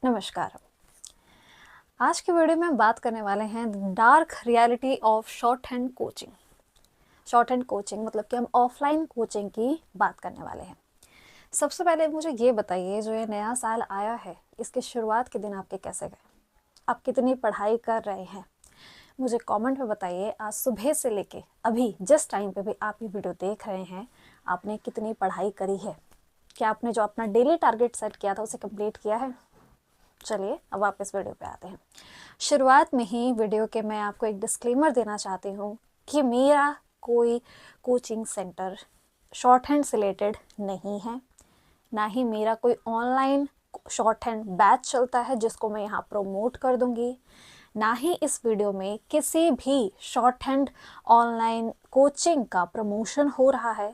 नमस्कार। आज की वीडियो में बात करने वाले हैं dark reality of short hand coaching. Short hand coaching मतलब कि हम ऑफलाइन कोचिंग की बात करने वाले हैं। सबसे पहले मुझे ये बताइए, जो ये नया साल आया है, इसके शुरुआत के दिन आपके कैसे गए? आप कितनी पढ़ाई कर रहे हैं? मुझे कमेंट में बताइए। आज सुबह से लेके अभी जिस टाइम पे भी आप ये वीडियो देख रहे हैं, आपने कितनी पढ़ाई करी है? क्या आपने जो अपना डेली टारगेट सेट किया था उसे कंप्लीट किया है? चलिए अब वापस वीडियो पे आते हैं। शुरुआत में ही वीडियो के मैं आपको एक डिस्क्लेमर देना चाहती हूँ कि मेरा कोई कोचिंग सेंटर शॉर्ट हैंड से रिलेटेड नहीं है, ना ही मेरा कोई ऑनलाइन शॉर्ट हैंड बैच चलता है जिसको मैं यहाँ प्रमोट कर दूँगी, ना ही इस वीडियो में किसी भी शॉर्ट हैंड ऑनलाइन कोचिंग का प्रमोशन हो रहा है।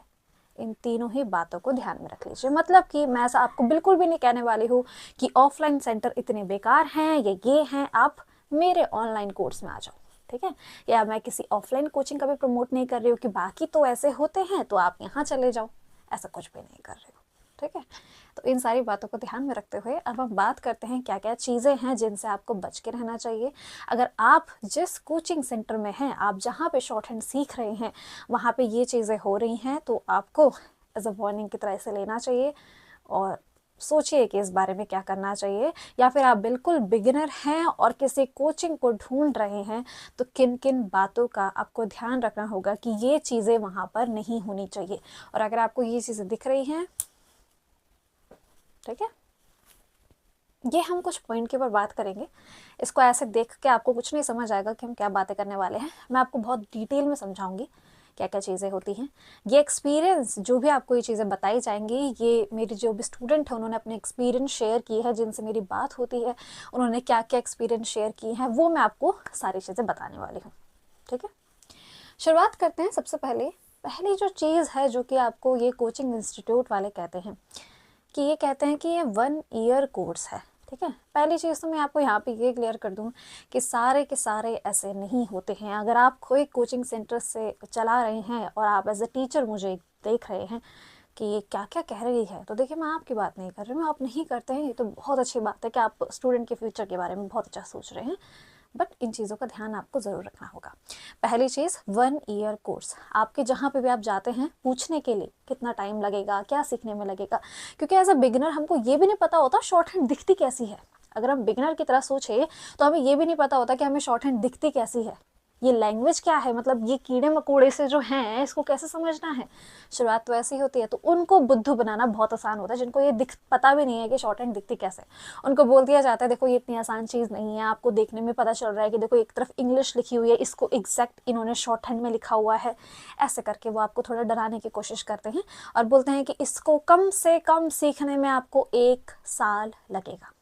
इन तीनों ही बातों को ध्यान में रख लीजिए। मतलब कि मैं ऐसा आपको बिल्कुल भी नहीं कहने वाली हूँ कि ऑफलाइन सेंटर इतने बेकार हैं या ये हैं, आप मेरे ऑनलाइन कोर्स में आ जाओ, ठीक है? या मैं किसी ऑफलाइन कोचिंग का भी प्रमोट नहीं कर रही हूँ कि बाकी तो ऐसे होते हैं तो आप यहाँ चले जाओ, ऐसा कुछ भी नहीं कर रही हूँ, ठीक है? तो इन सारी बातों को ध्यान में रखते हुए अब हम बात करते हैं क्या क्या चीज़ें हैं जिनसे आपको बच के रहना चाहिए। अगर आप जिस कोचिंग सेंटर में हैं, आप जहाँ पे शॉर्ट हैंड सीख रहे हैं, वहाँ पे ये चीज़ें हो रही हैं तो आपको एज अ वार्निंग की तरह से लेना चाहिए और सोचिए कि इस बारे में क्या करना चाहिए। या फिर आप बिल्कुल बिगिनर हैं और किसी कोचिंग को ढूंढ रहे हैं, तो किन किन बातों का आपको ध्यान रखना होगा कि ये चीज़ें वहाँ पर नहीं होनी चाहिए। और अगर आपको ये चीज़ें दिख रही हैं, ठीक है, ये हम कुछ पॉइंट के ऊपर बात करेंगे। इसको ऐसे देख के आपको कुछ नहीं समझ आएगा कि हम क्या बातें करने वाले हैं। मैं आपको बहुत डिटेल में समझाऊंगी क्या क्या चीज़ें होती हैं। ये एक्सपीरियंस जो भी आपको ये चीज़ें बताई जाएंगी, ये मेरी जो भी स्टूडेंट है उन्होंने अपने एक्सपीरियंस शेयर की है, जिनसे मेरी बात होती है, उन्होंने क्या क्या एक्सपीरियंस शेयर की हैं, वो मैं आपको सारी चीज़ें बताने वाली हूँ, ठीक है? शुरुआत करते हैं। सबसे पहली जो चीज़ है जो कि आपको ये कोचिंग इंस्टीट्यूट वाले कहते हैं कि ये कहते हैं कि ये 1 ईयर कोर्स है, ठीक है? पहली चीज़ तो मैं आपको यहाँ पे ये क्लियर कर दूँ कि सारे के सारे ऐसे नहीं होते हैं। अगर आप कोई कोचिंग सेंटर से चला रहे हैं और आप एज अ टीचर मुझे देख रहे हैं कि ये क्या क्या कह रही है, तो देखिए मैं आपकी बात नहीं कर रही हूँ, आप नहीं करते हैं, ये तो बहुत अच्छी बात है कि आप स्टूडेंट के फ्यूचर के बारे में बहुत अच्छा सोच रहे हैं, बट इन चीज़ों का ध्यान आपको ज़रूर रखना होगा। पहली चीज़, 1 ईयर कोर्स। आपके जहाँ पे भी आप जाते हैं पूछने के लिए कितना टाइम लगेगा, क्या सीखने में लगेगा, क्योंकि एज अ बिगिनर हमको ये भी नहीं पता होता शॉर्ट हैंड दिखती कैसी है। अगर हम बिगिनर की तरह सोचे तो हमें ये भी नहीं पता होता कि हमें शॉर्ट हैंड दिखती कैसी है, ये लैंग्वेज क्या है, मतलब ये कीड़े मकोड़े से जो हैं इसको कैसे समझना है। शुरुआत तो ऐसी होती है, तो उनको बुद्धू बनाना बहुत आसान होता है, जिनको ये पता भी नहीं है कि शॉर्ट हैंड दिखती कैसे। उनको बोल दिया जाता है देखो ये इतनी आसान चीज़ नहीं है, आपको देखने में पता चल रहा है कि देखो एक तरफ इंग्लिश लिखी हुई है, इसको एग्जैक्ट इन्होंने शॉर्ट हैंड में लिखा हुआ है। ऐसे करके वो आपको थोड़ा डराने की कोशिश करते हैं और बोलते हैं कि इसको कम से कम सीखने में आपको 1 साल लगेगा।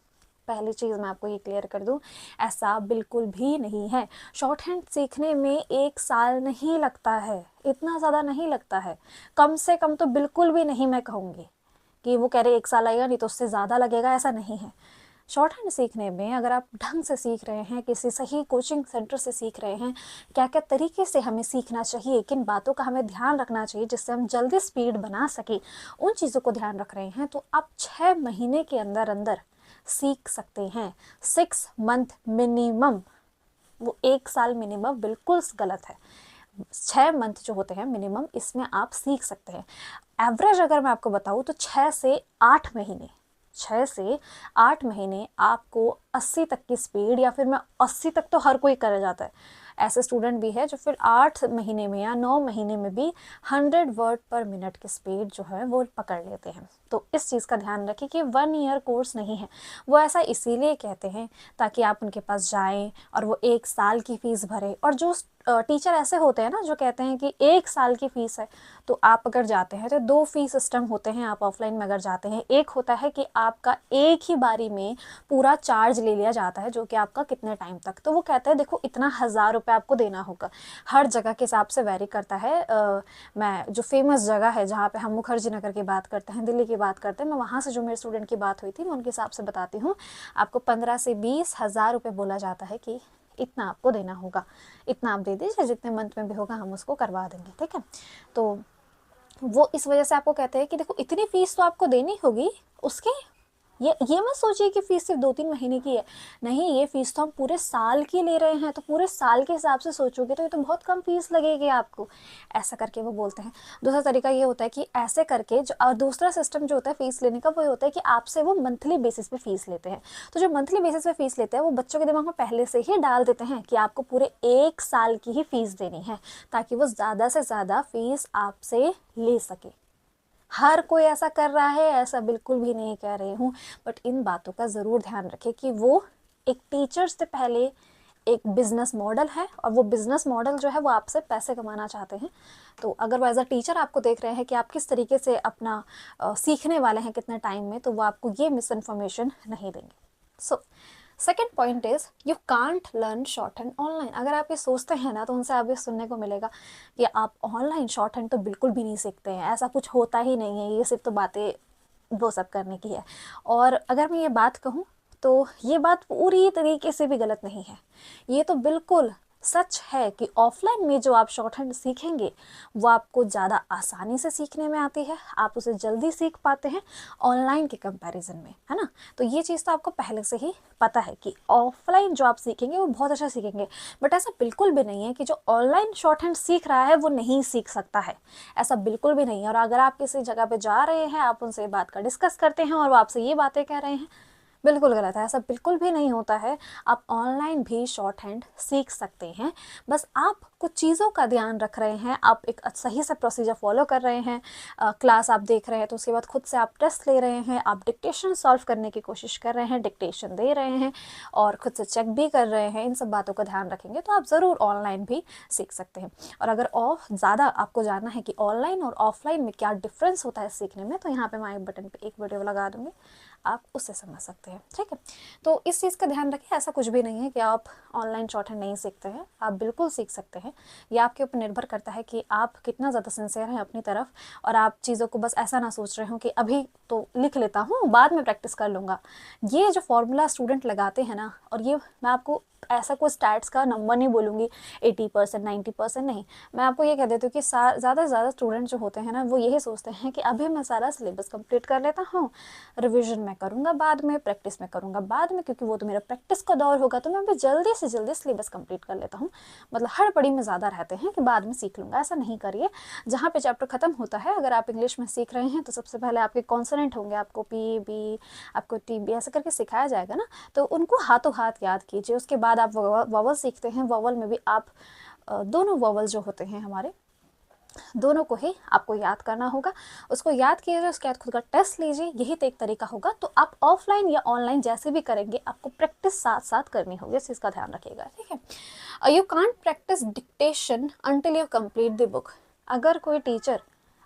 पहली चीज़ मैं आपको ये क्लियर कर दूं, ऐसा बिल्कुल भी नहीं है। शॉर्ट हैंड सीखने में 1 साल नहीं लगता है, इतना ज़्यादा नहीं लगता है। कम से कम तो बिल्कुल भी नहीं मैं कहूँगी कि वो कह रहे 1 साल लगेगा, नहीं तो उससे ज़्यादा लगेगा, ऐसा नहीं है। शॉर्ट हैंड सीखने में अगर आप ढंग से सीख रहे हैं, किसी सही कोचिंग सेंटर से सीख रहे हैं, क्या क्या तरीके से हमें सीखना चाहिए, किन बातों का हमें ध्यान रखना चाहिए जिससे हम जल्दी स्पीड बना सकें, उन चीज़ों को ध्यान रख रहे हैं, तो आप 6 महीने के अंदर अंदर सीख सकते हैं। 6 मंथ मिनिमम, वो 1 साल मिनिमम बिल्कुल गलत है। 6 मंथ जो होते हैं मिनिमम, इसमें आप सीख सकते हैं। एवरेज अगर मैं आपको बताऊँ तो 6 से 8 महीने, 6 से 8 महीने आपको 80 तक की स्पीड, या फिर मैं 80 तक तो हर कोई कर जाता है, ऐसे स्टूडेंट भी है जो फिर 8 महीने में या 9 महीने में भी 100 वर्ड पर मिनट की स्पीड जो है वो पकड़ लेते हैं। तो इस चीज़ का ध्यान रखें कि 1 ईयर कोर्स नहीं है। वो ऐसा इसीलिए कहते हैं ताकि आप उनके पास जाएं और वो 1 साल की फ़ीस भरें। और जो टीचर ऐसे होते हैं ना जो कहते हैं कि 1 साल की फ़ीस है, तो आप अगर जाते हैं तो 2 फ़ी सिस्टम होते हैं। आप ऑफलाइन में अगर जाते हैं, एक होता है कि आपका एक ही बारी में पूरा चार्ज ले लिया जाता है, जो कि आपका कितने टाइम तक, तो वो कहते हैं देखो इतना 1000 रुपये आपको देना होगा। हर जगह के हिसाब से वेरी करता है। मैं जो फेमस जगह है जहाँ पे हम मुखर्जी नगर की बात करते हैं, दिल्ली की बात करते हैं, मैं वहाँ से जो मेरे स्टूडेंट की बात हुई थी मैं उनके हिसाब से बताती हूँ। आपको 15 से 20 हज़ार रुपये बोला जाता है कि इतना आपको देना होगा, इतना आप दे दीजिए, जितने मंथ में भी होगा हम उसको करवा देंगे, ठीक है? तो वो इस वजह से आपको कहते हैं कि देखो इतनी फ़ीस तो आपको देनी होगी, उसके ये मत सोचिए कि फीस सिर्फ 2-3 महीने की है, नहीं, ये फीस तो हम पूरे साल की ले रहे हैं, तो पूरे साल के हिसाब से सोचोगे तो ये तो बहुत कम फीस लगेगी आपको, ऐसा करके वो बोलते हैं। दूसरा तरीका ये होता है कि ऐसे करके जो, और दूसरा सिस्टम जो होता है फीस लेने का, वो ये होता है कि आपसे वो मंथली बेसिस पे फीस लेते हैं। तो जो मंथली बेसिस पे फीस लेते हैं वो बच्चों के दिमाग में पहले से ही डाल देते हैं कि आपको पूरे 1 साल की ही फीस देनी है, ताकि वो ज़्यादा से ज़्यादा फीस आपसे ले सके। हर कोई ऐसा कर रहा है, ऐसा बिल्कुल भी नहीं कह रही हूँ, बट इन बातों का ज़रूर ध्यान रखें कि वो एक टीचर से पहले एक बिजनेस मॉडल है, और वो बिजनेस मॉडल जो है वो आपसे पैसे कमाना चाहते हैं। तो अगर वो एज अ टीचर आपको देख रहे हैं कि आप किस तरीके से अपना सीखने वाले हैं कितने टाइम में, तो वो आपको ये मिस इन्फॉर्मेशन नहीं देंगे। So second point is you can't learn short hand online. अगर आप ये सोचते हैं ना, तो उनसे आप ये सुनने को मिलेगा कि आप ऑनलाइन शॉर्ट हैंड तो बिल्कुल भी नहीं सीखते हैं, ऐसा कुछ होता ही नहीं है, ये सिर्फ तो बातें वो सब करने की है। और अगर मैं ये बात कहूँ तो ये बात पूरी तरीके से भी गलत नहीं है, ये तो बिल्कुल सच है कि ऑफलाइन में जो आप शॉर्ट हैंड सीखेंगे वो आपको ज़्यादा आसानी से सीखने में आती है, आप उसे जल्दी सीख पाते हैं ऑनलाइन के कंपैरिजन में, है ना। तो ये चीज़ तो आपको पहले से ही पता है कि ऑफलाइन जो आप सीखेंगे वो बहुत अच्छा सीखेंगे, बट ऐसा बिल्कुल भी नहीं है कि जो ऑनलाइन शॉर्ट हैंड सीख रहा है वो नहीं सीख सकता है, ऐसा बिल्कुल भी नहीं है। और अगर आप किसी जगह पे जा रहे हैं, आप उनसे बात का डिस्कस करते हैं और वो आपसे ये बातें कह रहे हैं, बिल्कुल गलत है, ऐसा बिल्कुल भी नहीं होता है। आप ऑनलाइन भी शॉर्ट हैंड सीख सकते हैं, बस आप कुछ चीज़ों का ध्यान रख रहे हैं, आप एक सही से प्रोसीजर फॉलो कर रहे हैं, क्लास आप देख रहे हैं तो उसके बाद खुद से आप टेस्ट ले रहे हैं, आप डिक्टेशन सॉल्व करने की कोशिश कर रहे हैं, डिक्टेशन दे रहे हैं और खुद से चेक भी कर रहे हैं, इन सब बातों का ध्यान रखेंगे तो आप ज़रूर ऑनलाइन भी सीख सकते हैं। और अगर और ज़्यादा आपको जानना है कि ऑनलाइन और ऑफलाइन में क्या डिफरेंस होता है सीखने में, तो यहाँ पे मैं आई बटन पे एक वीडियो लगा दूँगी, आप उससे समझ सकते हैं, ठीक है। तो इस चीज़ का ध्यान रखिए, ऐसा कुछ भी नहीं है कि आप ऑनलाइन शॉर्ट हैंड नहीं सीखते हैं, आप बिल्कुल सीख सकते हैं। ये आपके ऊपर निर्भर करता है कि आप कितना ज़्यादा सिंसियर हैं अपनी तरफ, और आप चीज़ों को बस ऐसा ना सोच रहे हो कि अभी तो लिख लेता हूँ बाद में प्रैक्टिस कर लूँगा। ये जो फॉर्मूला स्टूडेंट लगाते हैं ना, और ये मैं आपको ऐसा कोई स्टैट्स का नंबर नहीं बोलूँगी 80% 90% नहीं, मैं आपको ये कह देती हूँ कि ज़्यादा से ज़्यादा स्टूडेंट जो होते हैं ना, वो यही सोचते हैं कि अभी मैं सारा सिलेबस कंप्लीट कर लेता हूँ, रिवीजन मैं करूँगा बाद में, प्रैक्टिस मैं करूँगा बाद में, क्योंकि वो तो मेरा प्रैक्टिस का दौर होगा, तो मैं अभी जल्दी से जल्दी सिलेबस कंप्लीट कर लेता हूँ। मतलब हड़बड़ी में ज़्यादा रहते हैं कि बाद में सीख लूँगा, ऐसा नहीं करिए। जहाँ पे चैप्टर ख़त्म होता है, अगर आप इंग्लिश में सीख रहे हैं तो सबसे पहले आपके कॉन्सोनेंट होंगे, आपको पी बी, आपको टी बी, ऐसा करके सिखाया जाएगा ना, तो उनको हाथों हाथ याद कीजिए। उसके बाद आप वॉवल सीखते हैं, वॉवल में भी आप दोनों वॉवल जो होते हैं हमारे, दोनों को ही आपको याद करना होगा। उसको याद कीजिए, उसके बाद खुद का टेस्ट लीजिए, यही तो एक तरीका होगा। तो आप ऑफलाइन या ऑनलाइन जैसे भी करेंगे, आपको प्रैक्टिस साथ साथ करनी होगी, इस चीज़ का ध्यान रखिएगा, ठीक है। You can't practice dictation until you complete the book. अगर कोई टीचर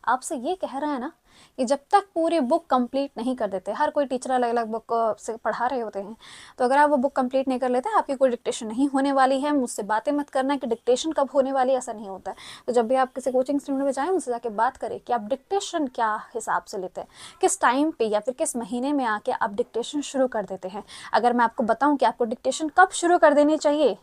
आपसे ये कह रहा है ना कि जब तक पूरी बुक कंप्लीट नहीं कर देते, हर कोई टीचर अलग अलग बुक से पढ़ा रहे होते हैं, तो अगर आप वो बुक कंप्लीट नहीं कर लेते, आपकी कोई डिक्टेशन नहीं होने वाली है। मुझसे बातें मत करना कि डिक्टेशन कब होने वाली है, ऐसा नहीं होता है। तो जब भी आप किसी कोचिंग सेंटर में जाएं, उनसे जाके बात करें कि आप डिक्टेशन क्या हिसाब से लेते हैं, किस टाइम पे या फिर किस महीने में आके आप डिक्टेशन शुरू कर देते हैं। अगर मैं आपको बताऊँ कि आपको डिक्टेशन कब शुरू कर देनी चाहिए,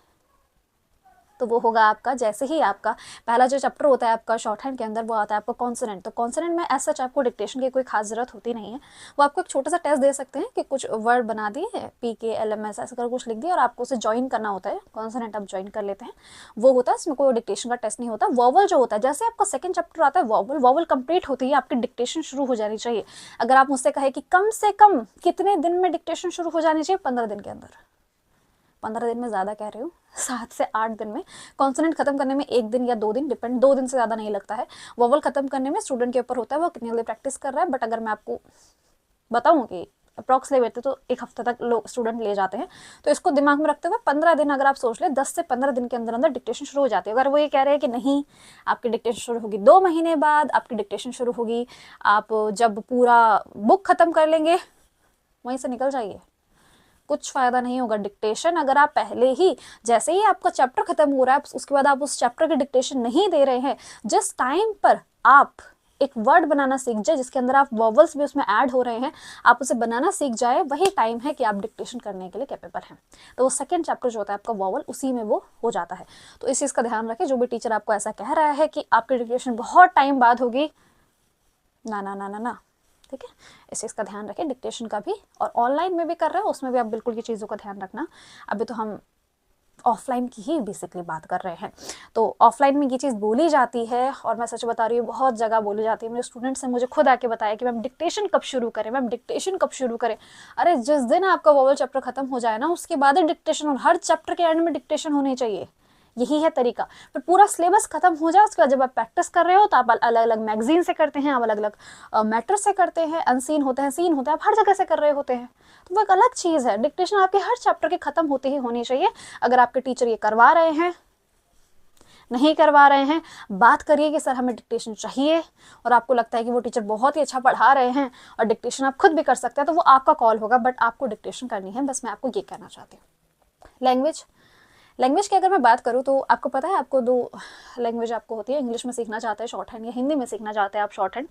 तो वो होगा आपका, जैसे ही आपका पहला जो चैप्टर होता है आपका शॉर्ट हैंड के अंदर, वो आता है आपका कॉन्सोनेंट। तो कॉन्सोनेंट में एज सच आपको डिक्टेशन की कोई खास ज़रूरत होती नहीं है, वो आपको एक छोटा सा टेस्ट दे सकते हैं कि कुछ वर्ड बना दिए, PKLMS ऐसा कर कुछ लिख दिया, और आपको उसे ज्वाइन करना होता है, कॉन्सोनेंट आप ज्वाइन कर लेते हैं, वो होता है, इसमें कोई डिक्टेशन का टेस्ट नहीं होता। वॉवल जो होता है, जैसे आपका सेकंड चैप्टर आता है वॉवल कंप्लीट होती है, आपकी डिक्टेशन शुरू हो जानी चाहिए। अगर आप मुझसे कहे कि कम से कम कितने दिन में डिक्टेशन शुरू हो जानी चाहिए, 15 दिन के अंदर। 15 दिन में ज़्यादा कह रही हूँ, 7 से 8 दिन में। कॉन्सोनेंट खत्म करने में 1 दिन या 2 दिन, डिपेंड, 2 दिन से ज़्यादा नहीं लगता है। वोवल खत्म करने में स्टूडेंट के ऊपर होता है वो कितनी जल्दी प्रैक्टिस कर रहा है, बट अगर मैं आपको बताऊँ कि अप्रॉक्स ले लेते तो 1 हफ्ते तक लोग स्टूडेंट ले जाते हैं। तो इसको दिमाग में रखते हुए 15 दिन अगर आप सोच ले, 10 से 15 दिन के अंदर अंदर डिक्टेशन शुरू हो जाती है। अगर वो ये कह रहे हैं कि नहीं, आपकी डिक्टेशन शुरू होगी 2 महीने बाद, आपकी डिक्टेशन शुरू होगी आप जब पूरा बुक खत्म कर लेंगे, वहीं से निकल जाइए, कुछ फायदा नहीं होगा। डिक्टेशन अगर आप पहले ही, जैसे ही आपका चैप्टर खत्म हो रहा है, उसके बाद आप उस चैप्टर की डिक्टेशन नहीं दे रहे हैं, जिस टाइम पर आप एक वर्ड बनाना सीख जाए जिसके अंदर आप वॉवल्स भी उसमें ऐड हो रहे हैं, आप उसे बनाना सीख जाए, वही टाइम है कि आप डिक्टेशन करने के लिए कैपेबल हैं। तो वो सेकंड चैप्टर जो होता है आपका वॉवल, उसी में वो हो जाता है। तो इस चीज़ का ध्यान रखें, जो भी टीचर आपको ऐसा कह रहा है कि आपकी डिक्टेशन बहुत टाइम बाद होगी, ना ना ना ना ना, ठीक है, इस चीज़ का ध्यान रखें, डिक्टेशन का भी। और ऑनलाइन में भी कर रहे हो उसमें भी आप बिल्कुल ये चीज़ों का ध्यान रखना। अभी तो हम ऑफलाइन की ही बेसिकली बात कर रहे हैं। तो ऑफलाइन में ये चीज़ बोली जाती है, और मैं सच बता रही हूँ बहुत जगह बोली जाती है। मेरे स्टूडेंट्स ने मुझे खुद आके बताया कि मैम डिक्टेशन कब शुरू करें, मैम डिक्टेशन कब शुरू करें। अरे जिस दिन आपका वोवल चैप्टर खत्म हो जाए ना, उसके बाद ही डिक्टेशन, और हर चैप्टर के एंड में डिक्टेशन होनी चाहिए, यही है तरीका। फिर पूरा सिलेबस खत्म हो जाए उसके बाद जब आप प्रैक्टिस कर रहे हो तो आप अलग अलग मैगजीन से करते हैं, आप अलग अलग मैटर से करते हैं, अनसीन होते हैं, सीन होते हैं, आप हर जगह से कर रहे होते हैं, तो वो एक अलग चीज़ है। डिक्टेशन आपके हर चैप्टर के खत्म होते ही होनी चाहिए। अगर आपके टीचर ये करवा रहे हैं, नहीं करवा रहे हैं, बात करिए कि सर हमें डिक्टेशन चाहिए, और आपको लगता है कि वो टीचर बहुत ही अच्छा पढ़ा रहे हैं और डिक्टेशन आप खुद भी कर सकते हैं, तो वो आपका कॉल होगा, बट आपको डिक्टेशन करनी है। बस मैं आपको ये कहना चाहती हूँ। लैंग्वेज की अगर मैं बात करूँ तो आपको पता है, आपको 2 लैंग्वेज आपको होती है। इंग्लिश में सीखना चाहते हैं शॉर्ट हैंड, या हिंदी में सीखना चाहते हैं आप शॉर्ट हैंड,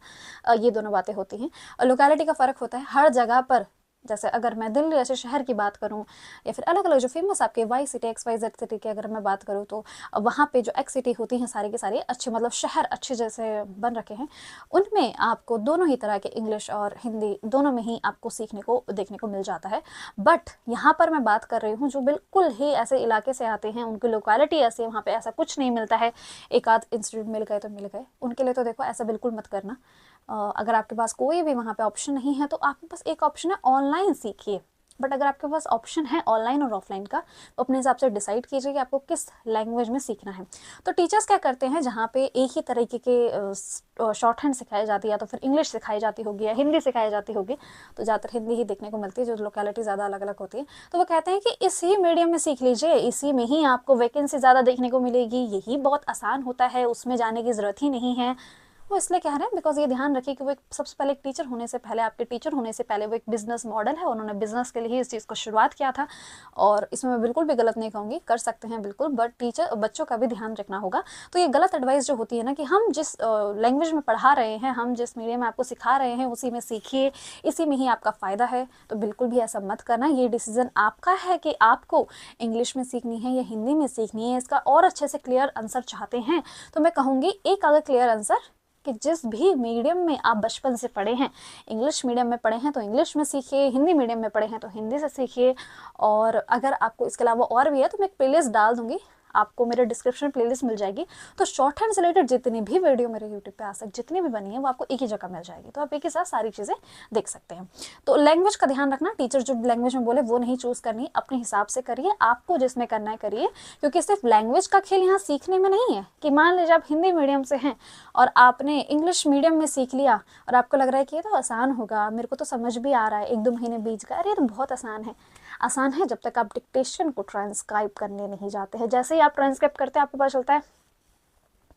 ये दोनों बातें होती हैं। और लोकेलिटी का फ़र्क होता है हर जगह पर। जैसे अगर मैं दिल्ली जैसे शहर की बात करूं, या फिर अलग अलग जो फेमस आपके वाई सिटी, XYZ सिटी की अगर मैं बात करूं, तो वहाँ पे जो एक्स सिटी होती हैं सारी के सारी अच्छे, मतलब शहर अच्छे जैसे बन रखे हैं, उनमें आपको दोनों ही तरह के इंग्लिश और हिंदी दोनों में ही आपको सीखने को देखने को मिल जाता है। बट यहाँ पर मैं बात कर रही हूँ जो बिल्कुल ही ऐसे इलाके से आते हैं, उनकी लोकेलिटी ऐसी है, वहाँ पे ऐसा कुछ नहीं मिलता है, एक आध इंस्टीट्यूट मिल गए तो मिल गए, उनके लिए तो देखो ऐसा बिल्कुल मत करना। अगर आपके पास कोई भी वहाँ पे ऑप्शन नहीं है तो आपके पास एक ऑप्शन है ऑनलाइन सीखिए। बट अगर आपके पास ऑप्शन है ऑनलाइन और ऑफलाइन का, तो अपने हिसाब से डिसाइड कीजिए कि आपको किस लैंग्वेज में सीखना है। तो टीचर्स क्या करते हैं, जहाँ पे एक ही तरीके के शॉर्ट हैंड सिखाई जाती है, या तो फिर इंग्लिश सिखाई जाती होगी या हिंदी सिखाई जाती होगी, तो ज़्यादातर हिंदी ही देखने को मिलती है, जो लोकेलिटी ज़्यादा अलग अलग होती है। तो वो कहते हैं कि इसी मीडियम में सीख लीजिए, इसी में ही आपको वैकेंसी ज़्यादा देखने को मिलेगी, यही बहुत आसान होता है, उसमें जाने की ज़रूरत ही नहीं है। वो इसलिए कह रहे हैं बिकॉज ये ध्यान रखिए कि वो एक सबसे पहले एक टीचर होने से पहले, आपके टीचर होने से पहले वो एक बिजनेस मॉडल है, उन्होंने बिजनेस के लिए ही इस चीज़ को शुरुआत किया था। और इसमें मैं बिल्कुल भी गलत नहीं कहूँगी, कर सकते हैं बिल्कुल, बट टीचर बच्चों का भी ध्यान रखना होगा। तो ये गलत एडवाइस जो होती है ना, कि हम जिस लैंग्वेज में पढ़ा रहे हैं, हम जिस मीडियम में आपको सिखा रहे हैं, उसी में सीखिए, इसी में ही आपका फ़ायदा है, तो बिल्कुल भी ऐसा मत करना। ये डिसीजन आपका है कि आपको इंग्लिश में सीखनी है या हिंदी में सीखनी है। इसका और अच्छे से क्लियर आंसर चाहते हैं तो मैं कहूँगी, एक अगर क्लियर आंसर कि जिस भी मीडियम में आप बचपन से पढ़े हैं, इंग्लिश मीडियम में पढ़े हैं तो इंग्लिश में सीखिए, हिंदी मीडियम में पढ़े हैं तो हिंदी से सीखिए। और अगर आपको इसके अलावा और भी है तो मैं एक प्लेलिस्ट डाल दूंगी, आपको मेरे डिस्क्रिप्शन प्लेलिस्ट मिल जाएगी। तो शॉर्ट हैंड से रिलेटेड जितनी भी वीडियो मेरे यूट्यूब पे आ सकती, जितनी भी बनी है, वो आपको एक ही जगह मिल जाएगी, तो आप एक ही साथ सारी चीज़ें देख सकते हैं। तो लैंग्वेज का ध्यान रखना, टीचर जो लैंग्वेज में बोले वो नहीं चूज़ करनी, अपने हिसाब से करिए, आपको जिसमें करना है करिए। क्योंकि सिर्फ लैंग्वेज का खेल यहाँ सीखने में नहीं है कि मान लीजिए आप हिंदी मीडियम से हैं और आपने इंग्लिश मीडियम में सीख लिया और आपको लग रहा है कि ये तो आसान होगा, मेरे को तो समझ भी आ रहा है, 1-2 महीने बीत गए, अरे ये तो बहुत आसान है। आसान है जब तक आप डिक्टेशन को ट्रांसक्राइब करने नहीं जाते हैं। जैसे ही आप ट्रांसक्राइब करते हैं आपको पता चलता है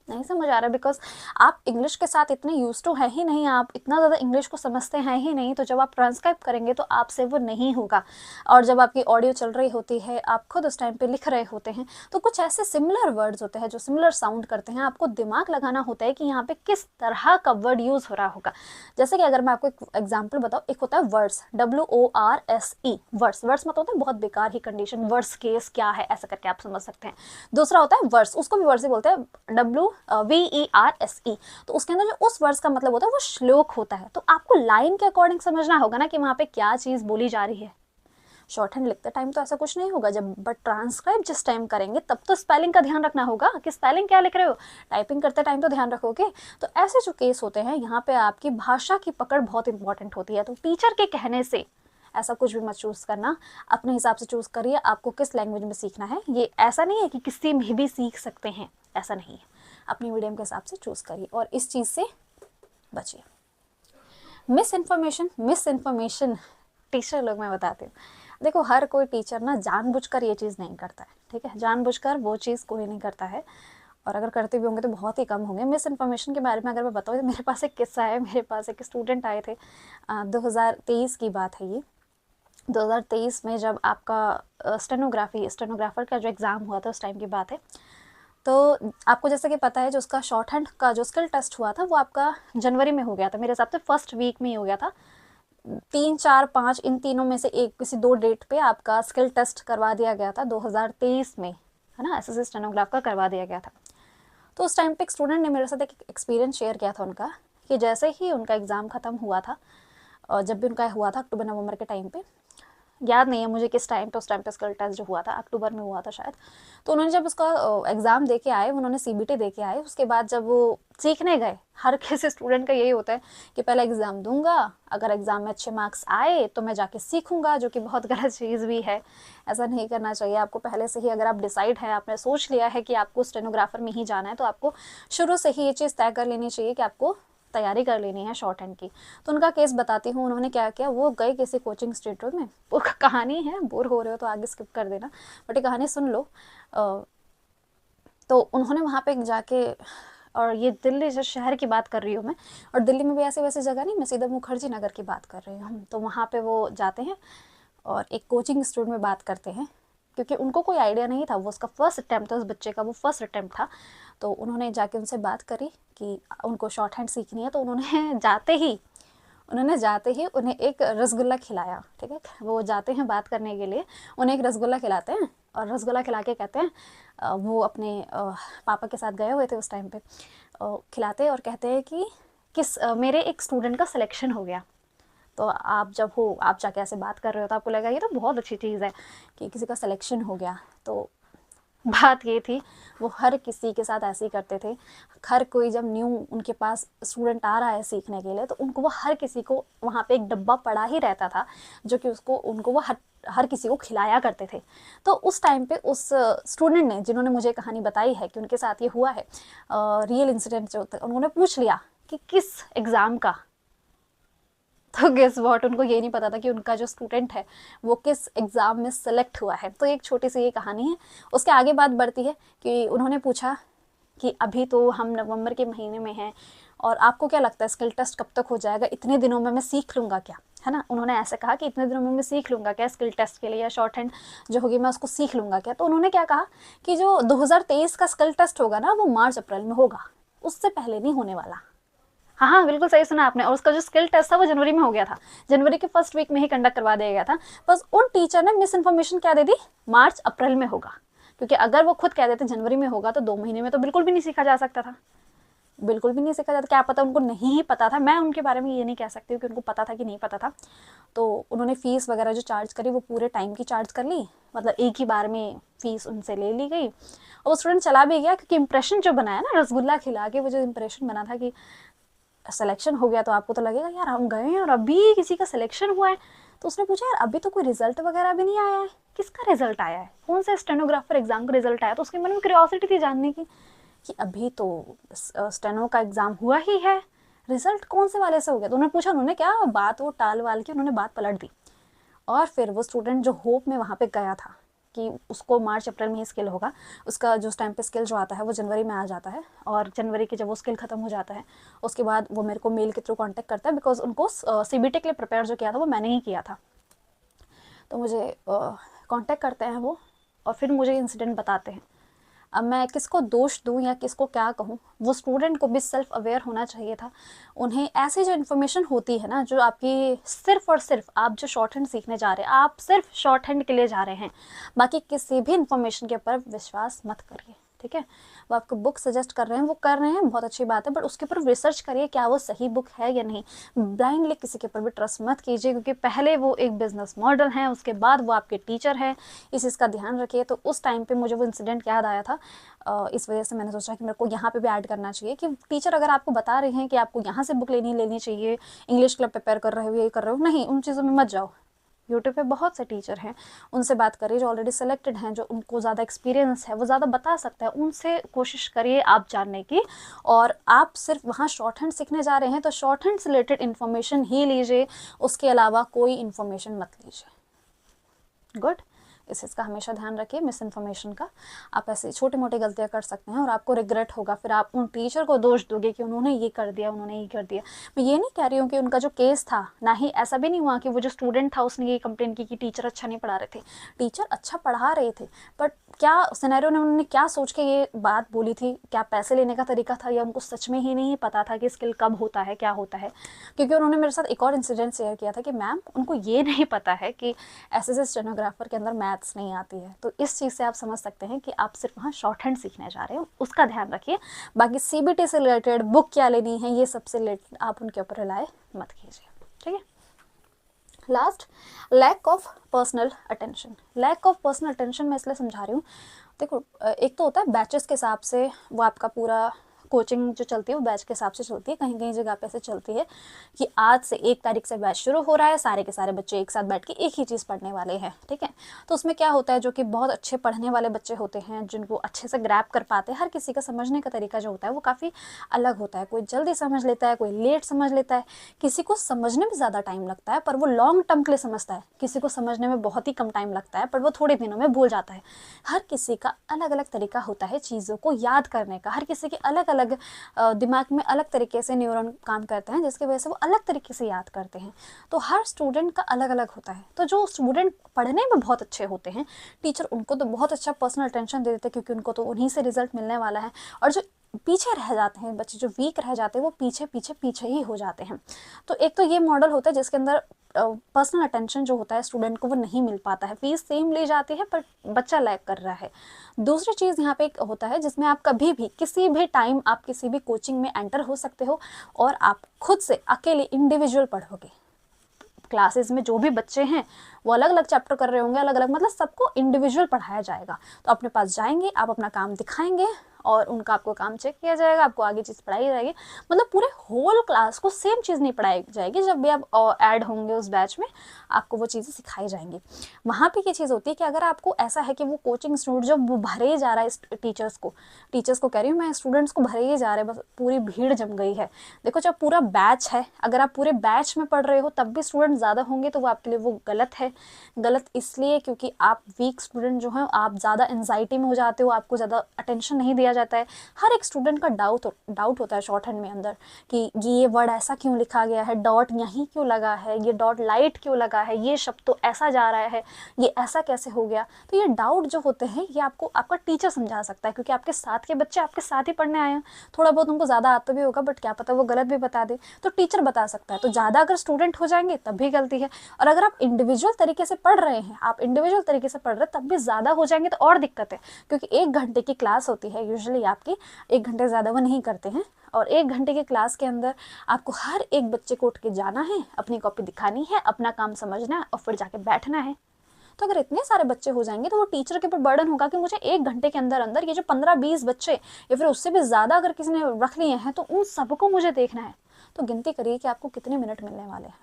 नहीं समझ आ रहा है, बिकॉज आप इंग्लिश के साथ इतने यूज टू है ही नहीं, आप इतना ज़्यादा इंग्लिश को समझते हैं ही नहीं, तो जब आप ट्रांसक्राइब करेंगे तो आपसे वो नहीं होगा। और जब आपकी ऑडियो चल रही होती है, आप खुद उस टाइम पे लिख रहे होते हैं, तो कुछ ऐसे सिमिलर वर्ड्स होते हैं जो सिमिलर साउंड करते हैं, आपको दिमाग लगाना होता है कि यहाँ पे किस तरह का वर्ड यूज़ हो रहा होगा। जैसे कि अगर मैं आपको एक एग्जाम्पल बताऊँ, एक होता है वर्ड्स, WORSE, वर्ड्स। वर्ड्स मतलब होता है बहुत बेकार ही कंडीशन, वर्ड्स केस क्या है ऐसा करके आप समझ सकते हैं। दूसरा होता है वर्स, उसको भी वर्स ही बोलते हैं, WVERSE। तो उसके अंदर जो उस वर्स का मतलब होता है वो श्लोक होता है। तो आपको लाइन के अकॉर्डिंग समझना होगा ना कि वहाँ पे क्या चीज़ बोली जा रही है। शॉर्ट हैंड लिखते टाइम तो ऐसा कुछ नहीं होगा, जब बट ट्रांसक्राइब जिस टाइम करेंगे तब तो स्पेलिंग का ध्यान रखना होगा कि स्पेलिंग क्या लिख रहे हो, टाइपिंग करते टाइम तो ध्यान रखोगे। तो ऐसे जो केस होते हैं यहाँ पे आपकी भाषा की पकड़ बहुत इंपॉर्टेंट होती है। तो टीचर के कहने से ऐसा कुछ भी मत चूज़ करना, अपने हिसाब से चूज़ करिए आपको किस लैंग्वेज में सीखना है। ये ऐसा नहीं है कि किसी में भी सीख सकते हैं, ऐसा नहीं है, अपनी मीडियम के हिसाब से चूज़ करिए और इस चीज़ से बचिए। मिस इन्फॉर्मेशन टीचर लोग, मैं बताती हूँ, देखो हर कोई टीचर ना जानबूझकर ये चीज़ नहीं करता है, ठीक है, जानबूझकर वो चीज़ कोई नहीं करता है, और अगर करते भी होंगे तो बहुत ही कम होंगे। मिस इन्फॉर्मेशन के बारे में अगर मैं बताऊँ तो मेरे पास एक किस्सा है। मेरे पास एक स्टूडेंट आए थे, 2023 की बात है ये। 2023 में जब आपका स्टेनोग्राफर का जो एग्ज़ाम हुआ था उस टाइम की बात है। तो आपको जैसे कि पता है जो उसका शॉर्ट हैंड का जो स्किल टेस्ट हुआ था वो आपका जनवरी में हो गया था, मेरे हिसाब से फर्स्ट वीक में ही हो गया था। 3, 4, 5 इन तीनों में से एक किसी 2 डेट पे आपका स्किल टेस्ट करवा दिया गया था 2023 में, है ना, एसएससी स्टेनोग्राफ का करवा दिया गया था। तो उस टाइम पे एक स्टूडेंट ने मेरे साथ एक एक्सपीरियंस शेयर किया था उनका, कि जैसे ही उनका एग्ज़ाम ख़त्म हुआ था जब भी उनका हुआ था अक्टूबर नवंबर के टाइम पे, याद नहीं है मुझे किस टाइम पे, उस टाइम पे स्किल टेस्ट जो हुआ था अक्टूबर में हुआ था शायद। तो उन्होंने जब उसका एग्ज़ाम दे के आए, उन्होंने सीबीटी दे के आए, उसके बाद जब वो सीखने गए, हर किसी स्टूडेंट का यही होता है कि पहले एग्ज़ाम दूंगा, अगर एग्ज़ाम में अच्छे मार्क्स आए तो मैं जाके सीखूंगा, जो कि बहुत गलत चीज़ भी है। ऐसा नहीं करना चाहिए आपको। पहले से ही अगर आप डिसाइड है, आपने सोच लिया है कि आपको स्टेनोग्राफर में ही जाना है, तो आपको शुरू से ही ये चीज़ तय कर लेनी चाहिए कि आपको तैयारी कर लेनी है शॉर्ट हैंड की। तो उनका केस बताती हूँ, उन्होंने क्या किया, वो गए किसी कोचिंग इंस्टीट्यूट में, वो कहानी है, बोर हो रहे हो तो आगे स्किप कर देना, बट ये कहानी सुन लो। तो उन्होंने वहाँ पे जाके, और ये दिल्ली जो शहर की बात कर रही हूँ मैं, और दिल्ली में भी ऐसी वैसी जगह नहीं, मैं सीधा मुखर्जी नगर की बात कर रही हूँ। तो वहाँ पे वो जाते हैं और एक कोचिंग इंस्टीट्यूट में बात करते हैं, क्योंकि उनको कोई आइडिया नहीं था, वो उसका फर्स्ट अटैम्प्ट था, उस बच्चे का वो फर्स्ट अटैम्प्ट था। तो उन्होंने जाके उनसे बात करी कि उनको शॉर्ट हैंड सीखनी है। तो उन्होंने जाते ही उन्हें एक रसगुल्ला खिलाया, ठीक है। वो जाते हैं बात करने के लिए, उन्हें एक रसगुल्ला खिलाते हैं, और रसगुल्ला खिला के कहते हैं, वो अपने पापा के साथ गए हुए थे उस टाइम पे, खिलाते और कहते हैं कि मेरे एक स्टूडेंट का सिलेक्शन हो गया। तो आप जब हो, आप जाके ऐसे बात कर रहे हो तो आपको लगा ये तो बहुत अच्छी चीज़ है कि किसी का सिलेक्शन हो गया। तो बात ये थी, वो हर किसी के साथ ऐसे ही करते थे। हर कोई जब न्यू उनके पास स्टूडेंट आ रहा है सीखने के लिए, तो उनको वो हर किसी को वहाँ पे एक डब्बा पड़ा ही रहता था, जो कि उनको वो हर किसी को खिलाया करते थे। तो उस टाइम पे उस स्टूडेंट ने, जिन्होंने मुझे कहानी बताई है कि उनके साथ ये हुआ है, रियल इंसिडेंट जो, उन्होंने पूछ लिया कि किस एग्ज़ाम का। तो गेस व्हाट, उनको ये नहीं पता था कि उनका जो स्टूडेंट है वो किस एग्ज़ाम में सेलेक्ट हुआ है। तो एक छोटी सी ये कहानी है। उसके आगे बात बढ़ती है कि उन्होंने पूछा कि अभी तो हम नवंबर के महीने में हैं, और आपको क्या लगता है स्किल टेस्ट कब तक हो जाएगा, इतने दिनों में मैं सीख लूँगा क्या, है ना। उन्होंने ऐसे कहा कि इतने दिनों में मैं सीख लूँगा क्या स्किल टेस्ट के लिए, या शॉर्ट हैंड जो होगी मैं उसको सीख लूँगा क्या। तो उन्होंने क्या कहा कि जो 2023 का स्किल टेस्ट होगा ना, वो मार्च अप्रैल में होगा, उससे पहले नहीं होने वाला। हाँ हाँ, बिल्कुल सही सुना आपने। और उसका जो स्किल टेस्ट था वो जनवरी में हो गया था, जनवरी के फर्स्ट वीक में ही कंडक्ट करवा दिया गया था। बस उन टीचर ने मिस इन्फॉर्मेशन क्या दे दी, मार्च अप्रैल में होगा। क्योंकि अगर वो खुद कह देते जनवरी में होगा तो 2 महीने में तो बिल्कुल भी नहीं सीखा जा सकता था, बिल्कुल भी नहीं सीखा जाता। क्या पता उनको नहीं ही पता था, मैं उनके बारे में ये नहीं कह सकती कि उनको पता था कि नहीं पता था। तो उन्होंने फ़ीस वगैरह जो चार्ज करी वो पूरे टाइम की चार्ज कर ली, मतलब एक ही बार में फ़ीस उनसे ले ली गई, और वो स्टूडेंट चला भी गया। क्योंकि इंप्रेशन जो बनाया ना रसगुल्ला खिला के, वो जो इंप्रेशन बना था कि सिलेक्शन हो गया, तो आपको तो लगेगा यार हम गए हैं और अभी किसी का सिलेक्शन हुआ है। तो उसने पूछा यार अभी तो कोई रिजल्ट वगैरह भी नहीं आया है, किसका रिजल्ट आया है, कौन सा स्टेनोग्राफर एग्जाम का रिजल्ट आया। तो उसके मन में क्यूरियोसिटी थी जानने की कि अभी तो स्टेनो का एग्जाम हुआ ही है, रिजल्ट कौन से वाले से हो गया। तो उन्होंने पूछा, उन्होंने क्या बात वो टाल वाल के उन्होंने बात पलट दी। और फिर वो स्टूडेंट जो होप में वहाँ पे गया था कि उसको मार्च अप्रैल में ही स्किल होगा, उसका जो टाइम पे स्किल जो आता है वो जनवरी में आ जाता है, और जनवरी के जब वो स्किल खत्म हो जाता है उसके बाद वो मेरे को मेल के थ्रू कांटेक्ट करता है, बिकॉज उनको सीबीटी के लिए प्रिपेयर जो किया था वो मैंने ही किया था। तो मुझे कांटेक्ट करते हैं वो, और फिर मुझे इंसिडेंट बताते हैं। अब मैं किसको दोष दूँ या किसको क्या कहूँ, वो स्टूडेंट को भी सेल्फ अवेयर होना चाहिए था। उन्हें ऐसी जो इन्फॉर्मेशन होती है ना, जो आपकी सिर्फ और सिर्फ आप जो शॉर्ट हैंड सीखने जा रहे हैं, आप सिर्फ शॉर्ट हैंड के लिए जा रहे हैं, बाकी किसी भी इन्फॉर्मेशन के ऊपर विश्वास मत करिए, ठीक है। वो आपको बुक सजेस्ट कर रहे हैं, वो कर रहे हैं, बहुत अच्छी बात है, बट उसके ऊपर रिसर्च करिए क्या वो सही बुक है या नहीं। ब्लाइंडली किसी के ऊपर भी ट्रस्ट मत कीजिए, क्योंकि पहले वो एक बिजनेस मॉडल है, उसके बाद वो आपके टीचर है, इस चीज़ का ध्यान रखिए। तो उस टाइम पे मुझे वो इंसिडेंट याद आया था, इस वजह से मैंने सोचा कि मेरे को यहाँ पे भी ऐड करना चाहिए कि टीचर अगर आपको बता रहे हैं कि आपको यहाँ से बुक लेनी चाहिए, इंग्लिश क्लब प्रिपेयर कर रहे हो, ये कर रहे हो, नहीं, उन चीज़ों में मत जाओ। यूट्यूब पे बहुत से टीचर हैं, उनसे बात करिए जो ऑलरेडी सेलेक्टेड हैं, जो उनको ज़्यादा एक्सपीरियंस है, वो ज़्यादा बता सकता है, उनसे कोशिश करिए आप जानने की। और आप सिर्फ वहाँ शॉर्ट हैंड सीखने जा रहे हैं तो शॉर्ट हैंड से रिलेटेड इन्फॉर्मेशन ही लीजिए, उसके अलावा कोई इन्फॉर्मेशन मत लीजिए। गुड, इस चीज़ का हमेशा ध्यान रखिए, मिस इन्फॉर्मेशन का। आप ऐसे छोटी मोटी गलतियाँ कर सकते हैं और आपको रिग्रेट होगा, फिर आप उन टीचर को दोष दोगे कि उन्होंने ये कर दिया, उन्होंने ये कर दिया। मैं ये नहीं कह रही हूँ कि उनका जो केस था, ना ही ऐसा भी नहीं हुआ कि वो जो स्टूडेंट था उसने ये कंप्लेन की कि टीचर अच्छा नहीं पढ़ा रहे थे। टीचर अच्छा पढ़ा रहे थे, बट क्या सिनेरियो ने उन्होंने क्या सोच के ये बात बोली थी, क्या पैसे लेने का तरीका था, या उनको सच में ही नहीं पता था कि स्किल कब होता है, क्या होता है। क्योंकि उन्होंने मेरे साथ एक और इंसिडेंट शेयर किया था कि मैम उनको ये नहीं पता है कि ऐसे स्टेनोग्राफर के अंदर मैथ्स नहीं आती है। तो इस चीज़ से आप समझ सकते हैं कि आप सिर्फ वहाँ शॉर्ट हैंड सीखने जा रहे हो, उसका ध्यान रखिए। बाकी सीबीटी से रिलेटेड बुक क्या लेनी है, ये सबसे रिलेटेड आप उनके ऊपर रिलाय मत कीजिए, ठीक है। Last, lack of personal attention. Lack of personal attention मैं इसलिए समझा रही हूँ, देखो एक तो होता है बैचेस के हिसाब से, वो आपका पूरा कोचिंग जो चलती है वो बैच के हिसाब से चलती है। कहीं कहीं जगह पे ऐसे चलती है कि आज से 1 तारीख से बैच शुरू हो रहा है, सारे के सारे बच्चे एक साथ बैठ के एक ही चीज़ पढ़ने वाले हैं, ठीक है। तो उसमें क्या होता है, जो कि बहुत अच्छे पढ़ने वाले बच्चे होते हैं, जिनको अच्छे से ग्रैप कर पाते हैं, हर किसी का समझने का तरीका जो होता है वो काफ़ी अलग होता है। कोई जल्दी समझ लेता है, कोई लेट समझ लेता है, किसी को समझने में ज़्यादा टाइम लगता है पर वो लॉन्ग टर्म के लिए समझता है, किसी को समझने में बहुत ही कम टाइम लगता है पर वो थोड़े दिनों में भूल जाता है। हर किसी का अलग अलग तरीका होता है चीज़ों को याद करने का, हर किसी के अलग अलग दिमाग में अलग तरीके से न्यूरॉन काम करते हैं, जिसकी वजह से वो अलग तरीके से याद करते हैं। तो हर स्टूडेंट का अलग अलग होता है। तो जो स्टूडेंट पढ़ने में बहुत अच्छे होते हैं, टीचर उनको तो बहुत अच्छा पर्सनल अटेंशन दे देते हैं, क्योंकि उनको तो उन्हीं से रिजल्ट मिलने वाला है। और जो पीछे रह जाते हैं बच्चे, जो वीक रह जाते हैं, वो पीछे पीछे पीछे ही हो जाते हैं। तो एक तो ये मॉडल होता है जिसके अंदर पर्सनल अटेंशन जो होता है स्टूडेंट को वो नहीं मिल पाता है, फीस सेम ले जाती है पर बच्चा लैग कर रहा है। दूसरी चीज़ यहाँ पे एक होता है जिसमें आप कभी भी किसी भी टाइम आप किसी भी कोचिंग में एंटर हो सकते हो और आप खुद से अकेले इंडिविजुअल पढ़ोगे। क्लासेस में जो भी बच्चे हैं वो अलग अलग चैप्टर कर रहे होंगे, अलग अलग, मतलब सबको इंडिविजुअल पढ़ाया जाएगा। तो अपने पास जाएंगे, आप अपना काम दिखाएंगे और उनका आपको काम चेक किया जाएगा, आपको आगे चीज़ पढ़ाई जाएगी। मतलब पूरे होल क्लास को सेम चीज़ नहीं पढ़ाई जाएगी, जब भी आप ऐड होंगे उस बैच में आपको वो चीज़ें सिखाई जाएंगी। वहाँ पे ये चीज़ होती है कि अगर आपको ऐसा है कि वो कोचिंग स्टूडेंट जब वो भरे ही जा रहा है, टीचर्स को कह रही हूँ मैं, स्टूडेंट्स को भरे ही जा रहे हैं, बस पूरी भीड़ जम गई है। देखो जब पूरा बैच है, अगर आप पूरे बैच में पढ़ रहे हो तब भी स्टूडेंट ज़्यादा होंगे तो वो आपके लिए वो गलत है। गलत इसलिए क्योंकि आप वीक स्टूडेंट जो हैं, आप ज़्यादा एंजाइटी में हो जाते हो, आपको ज़्यादा अटेंशन नहीं दिया जाता है। हर एक स्टूडेंट का डाउट होता है शॉर्ट हैंड में अंदर कि ये वर्ड ऐसा क्यों लिखा गया है, डॉट यहीं क्यों लगा है, ये डॉट लाइट क्यों लगा है, ये शब्द तो ऐसा जा रहा है, ये ऐसा कैसे हो गया। तो ये डाउट जो होते हैं ये आपको आपका टीचर समझा सकता है, क्योंकि आपके साथ के बच्चे आपके साथ ही पढ़ने आए हैं। थोड़ा बहुत उनको ज़्यादा आता भी होगा बट क्या पता वो गलत भी बता दे, तो टीचर बता सकता है। तो ज़्यादा अगर स्टूडेंट हो जाएंगे तब भी गलती है, और अगर आप इंडिविजुअल तरीके से पढ़ रहे हैं, आप इंडिविजुअल तरीके से पढ़ रहे हैं तब भी ज़्यादा हो जाएंगे तो और दिक्कत है। क्योंकि 1 घंटे की क्लास होती है यूजुअली आपकी, 1 घंटे ज़्यादा वो नहीं करते हैं, और 1 घंटे की क्लास के अंदर आपको हर एक बच्चे को उठ के जाना है, अपनी कॉपी दिखानी है, अपना काम समझना है और फिर जाके बैठना है। तो अगर इतने सारे बच्चे हो जाएंगे तो वो टीचर के ऊपर बर्डन होगा कि मुझे 1 घंटे के अंदर अंदर ये जो 15-20 बच्चे या फिर उससे भी ज़्यादा अगर किसी ने रख लिए हैं तो उन सबको मुझे देखना है। तो गिनती करिए कि आपको कितने मिनट मिलने वाले हैं,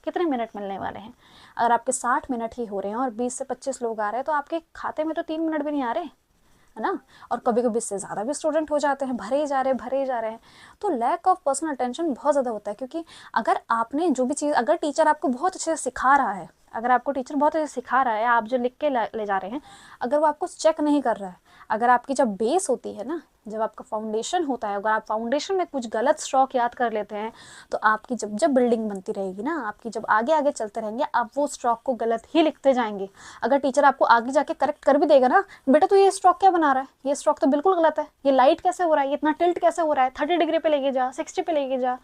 कितने मिनट मिलने वाले हैं। अगर आपके 60 मिनट ही हो रहे हैं और 20 से 25 लोग आ रहे हैं तो आपके खाते में तो 3 मिनट भी नहीं आ रहे, है ना। और कभी कभी इससे ज़्यादा भी स्टूडेंट हो जाते हैं, भरे ही जा रहे हैं। तो लैक ऑफ पर्सनल अटेंशन बहुत ज़्यादा होता है, क्योंकि अगर आपने जो भी चीज़, अगर टीचर आपको बहुत अच्छे से सिखा रहा है, अगर आपको टीचर बहुत अच्छे से सिखा रहा है, आप जो लिख के ले जा रहे हैं, अगर वो आपको चेक नहीं कर रहा है, अगर आपकी जब बेस होती है ना, जब आपका फाउंडेशन होता है, अगर आप फाउंडेशन में कुछ गलत स्ट्रोक याद कर लेते हैं तो आपकी जब जब बिल्डिंग बनती रहेगी ना, आपकी जब आगे आगे चलते रहेंगे आप वो स्ट्रोक को गलत ही लिखते जाएंगे। अगर टीचर आपको आगे जाके करेक्ट कर भी देगा ना, बेटा तो ये स्ट्रोक क्या बना रहा है, ये स्ट्रोक तो बिल्कुल गलत है, ये लाइट कैसे हो रहा है, ये इतना टिल्ट कैसे हो रहा है, 30 डिग्री पे लेके जा, 60 पे लेके जा,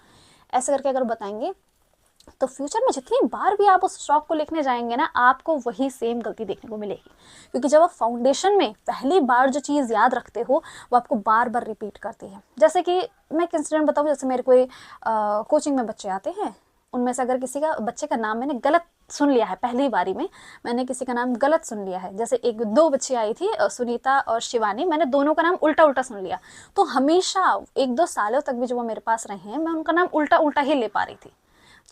ऐसे करके अगर बताएंगे तो फ्यूचर में जितनी बार भी आप उस स्ट्रोक को लिखने जाएंगे ना, आपको वही सेम गलती देखने को मिलेगी। क्योंकि जब आप फाउंडेशन में पहली बार जो चीज़ याद रखते हो वो आपको बार बार रिपीट करती है। जैसे कि मैं एक इंसिडेंट बताऊँ, जैसे मेरे कोई कोचिंग में बच्चे आते हैं, उनमें से अगर किसी का बच्चे का नाम मैंने गलत सुन लिया है, पहली बारी में मैंने किसी का नाम गलत सुन लिया है, जैसे 1-2 बच्ची आई थी, सुनीता और शिवानी, मैंने दोनों का नाम उल्टा उल्टा सुन लिया, तो हमेशा 1-2 सालों तक भी जो वो मेरे पास रहे हैं मैं उनका नाम उल्टा उल्टा ही ले पा रही थी।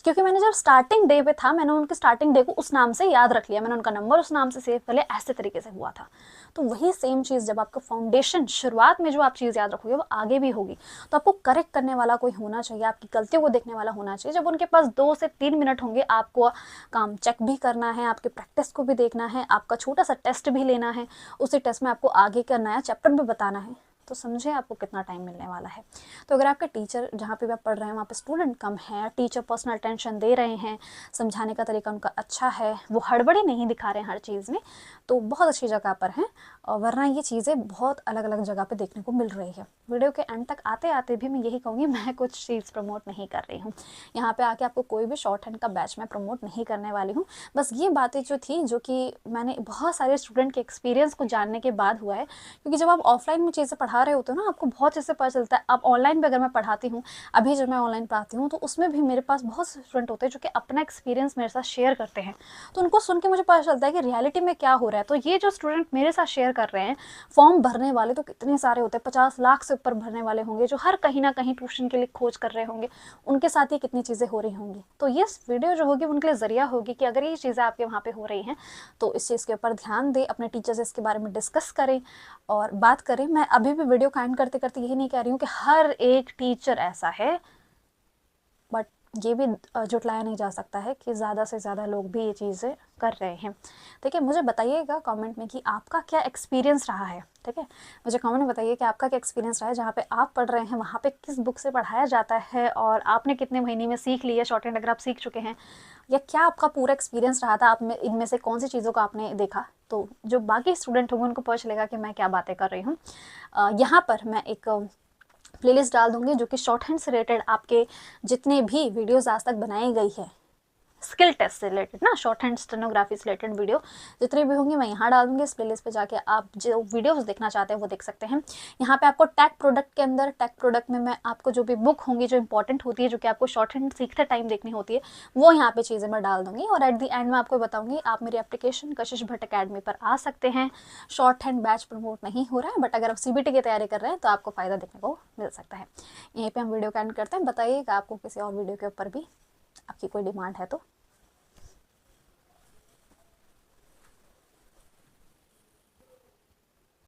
क्योंकि मैंने जब स्टार्टिंग डे पे था मैंने उनके स्टार्टिंग डे को उस नाम से याद रख लिया, मैंने उनका नंबर उस नाम से सेव कर लिया, ऐसे तरीके से हुआ था। तो वही सेम चीज़ जब आपका फाउंडेशन शुरुआत में जो आप चीज़ याद रखोगे वो आगे भी होगी। तो आपको करेक्ट करने वाला कोई होना चाहिए, आपकी गलतियों को देखने वाला होना चाहिए। जब उनके पास 2 से 3 मिनट होंगे, आपको काम चेक भी करना है, आपके प्रैक्टिस को भी देखना है, आपका छोटा सा टेस्ट भी लेना है, उसी टेस्ट में आपको आगे का नया चैप्टर भी बताना है। तो समझे आपको कितना टाइम मिलने वाला है। तो अगर आपके टीचर जहाँ पे भी आप पढ़ रहे हैं वहाँ पे स्टूडेंट कम है, टीचर पर्सनल अटेंशन दे रहे हैं, समझाने का तरीका उनका अच्छा है, वो हड़बड़ी नहीं दिखा रहे हैं हर चीज़ में, तो बहुत अच्छी जगह पर हैं। और वरना ये चीज़ें बहुत अलग अलग जगह पे देखने को मिल रही है। वीडियो के एंड तक आते आते भी मैं यही कहूँगी, मैं कुछ चीज़ प्रमोट नहीं कर रही हूँ यहाँ पे आके, आपको कोई भी शॉर्ट हैंड का बैच मैं प्रमोट नहीं करने वाली हूँ। बस ये बातें जो थी, जो कि मैंने बहुत सारे स्टूडेंट के एक्सपीरियंस को जानने के बाद हुआ है, क्योंकि जब आप ऑफलाइन में चीज़ें पढ़ा पढ़ा रहे होते हो ना, आपको बहुत चीज़ से पता चलता है। अब ऑनलाइन भी अगर मैं पढ़ाती हूँ, अभी जब मैं ऑनलाइन पढ़ाती हूँ, तो उसमें भी मेरे पास बहुत से स्टूडेंट होते हैं जो कि अपना एक्सपीरियंस मेरे साथ शेयर करते हैं, तो उनको सुन के मुझे पता चलता है कि रियलिटी में क्या हो रहा है। तो ये जो स्टूडेंट मेरे साथ शेयर कर रहे हैं, फॉर्म भरने वाले तो कितने सारे होते हैं, 50 लाख से ऊपर भरने वाले होंगे, जो हर कहीं ना कहीं ट्यूशन के लिए खोज कर रहे होंगे, उनके साथ ये कितनी चीज़ें हो रही होंगी। तो ये वीडियो जो होगी उनके लिए ज़रिया होगी कि अगर ये चीज़ें आपके वहाँ पे हो रही हैं तो इस चीज़ के ऊपर ध्यान दें, अपने टीचर से इसके बारे में डिस्कस करें और बात करें। मैं अभी भी वीडियो को एंड करते करते यही नहीं कह रही हूँ कि हर एक टीचर ऐसा है, बट ये भी जुटलाया नहीं जा सकता है कि ज़्यादा से ज़्यादा लोग भी ये चीज़ें कर रहे हैं। ठीक है, मुझे बताइएगा कमेंट में कि आपका क्या एक्सपीरियंस रहा है। ठीक है, मुझे कमेंट में बताइए कि आपका क्या एक्सपीरियंस रहा है, जहाँ पे आप पढ़ रहे हैं वहाँ पे किस बुक से पढ़ाया जाता है और आपने कितने महीने में सीख लिया शॉर्ट हैंड, अगर आप सीख चुके हैं, या क्या आपका पूरा एक्सपीरियंस रहा था, आप में इनमें से कौन सी चीज़ों को आपने देखा। तो जो बाकी स्टूडेंट होंगे उनको पता चलेगा कि मैं क्या बातें कर रही हूँ। यहाँ पर मैं एक प्लेलिस्ट डाल दूंगी जो कि शॉर्ट हैंड से रिलेटेड आपके जितने भी वीडियोस आज तक बनाई गई है, स्किल टेस्ट से रिलेटेड ना, शॉर्ट हैंड स्टेनोग्राफी से रिलेटेड वीडियो जितने भी होंगे मैं यहाँ डाल दूंगी। इस प्लेलिस्ट पे जाके आप जो वीडियोस देखना चाहते हैं वो देख सकते हैं। यहाँ पे आपको टैग प्रोडक्ट के अंदर, टैग प्रोडक्ट में मैं आपको जो भी बुक होंगी जो इंपॉर्टेंट होती है, जो कि आपको शॉर्ट हैंड सीखते टाइम देखनी होती है, वो यहाँ पे चीज़ें मैं डाल दूंगी। और एट द एंड में आपको बताऊंगी आप मेरी एप्लीकेशन कशिश भट्ट अकेडमी पर आ सकते हैं। शॉर्ट हैंड बैच प्रमोट नहीं हो रहा है, बट अगर आप CBT की तैयारी कर रहे हैं तो आपको फ़ायदा देखने को मिल सकता है। यहीं पर हम वीडियो का एंड करते हैं। बताइएगा आपको किसी और वीडियो के ऊपर भी आपकी कोई डिमांड है तो